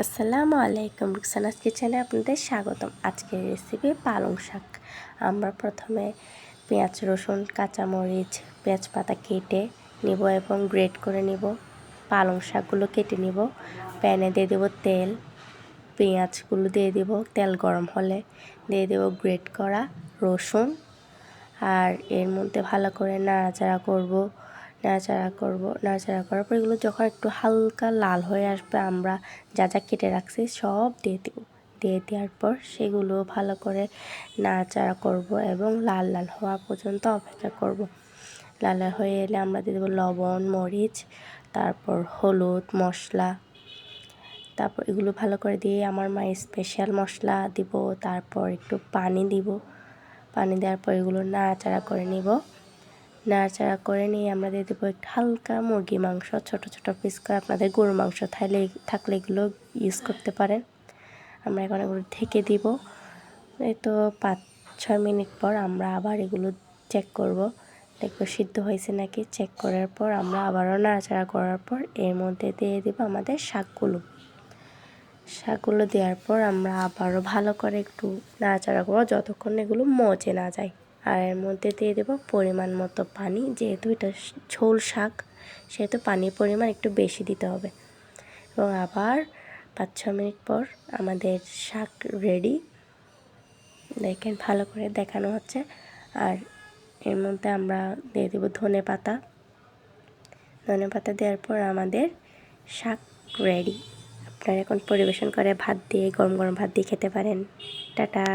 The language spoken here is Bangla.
আসসালামু আলাইকুম, রুকসানাস কিচেনে আপনাদের স্বাগতম। আজকের রেসিপি পালং শাক। আমরা প্রথমে পেঁয়াজ, রসুন, কাঁচামরিচ, তেজপাতা কেটে নিব এবং গ্রেট করে নিব। পালং শাকগুলো কেটে নিব। প্যানে দিয়ে দেব তেল, পেঁয়াজগুলো দিয়ে দেব। তেল গরম হলে দিয়ে দেব গ্রেট করা রসুন, আর এর মধ্যে ভালো করে নাড়াচাড়া করব। নাড়াচাড়া করার পর এগুলো যখন একটু হালকা লাল হয়ে আসবে, আমরা যা যা কেটে রাখছি সব দিয়ে দেব। দিয়ে দেওয়ার পর সেগুলো ভালো করে নাড়াচাড়া করব এবং লাল লাল হওয়া পর্যন্ত অপেক্ষা করব। লাল লাল হয়ে এলে আমরা দিয়ে দেবো লবণ, মরিচ, তারপর হলুদ, মশলা। তারপর এগুলো ভালো করে দিয়ে আমার মায়ের স্পেশাল মশলা দিব। তারপর একটু পানি দিব। পানি দেওয়ার পর এগুলো নাড়াচাড়া করে নিব। নাড়াচাড়া করে নিয়ে আমরা দিয়ে দেবো একটু হালকা মুরগি মাংস, ছোটো ছোটো পিস করে। আপনাদের গরুর মাংস থাকলে এগুলো ইউজ করতে পারেন। আমরা এখন এগুলো ঢেকে দিব। এই তো 5-6 মিনিট পর আমরা আবার এগুলো চেক করব, দেখবো সিদ্ধ হয়েছে নাকি। চেক করার পর আমরা আবারও নাড়াচাড়া করার পর এর মধ্যে দিয়ে দেবো আমাদের শাকগুলো দেওয়ার পর আমরা আবারও ভালো করে একটু নাড়াচাড়া করবো যতক্ষণ এগুলো মজে না যায়। আর এর মধ্যে দিয়ে দেবো পরিমাণ মতো পানি। যেহেতু এটা ঝোল শাক, সেহেতু পানির পরিমাণ একটু বেশি দিতে হবে। এবং আবার 5-6 মিনিট পর আমাদের শাক রেডি। দেখেন ভালো করে দেখানো হচ্ছে। আর এর মধ্যে আমরা দিয়ে দেবো ধনে পাতা দেওয়ার পর আমাদের শাক রেডি। আপনারা এখন পরিবেশন করে ভাত দিয়ে, গরম গরম ভাত দিয়ে খেতে পারেন। টাটা।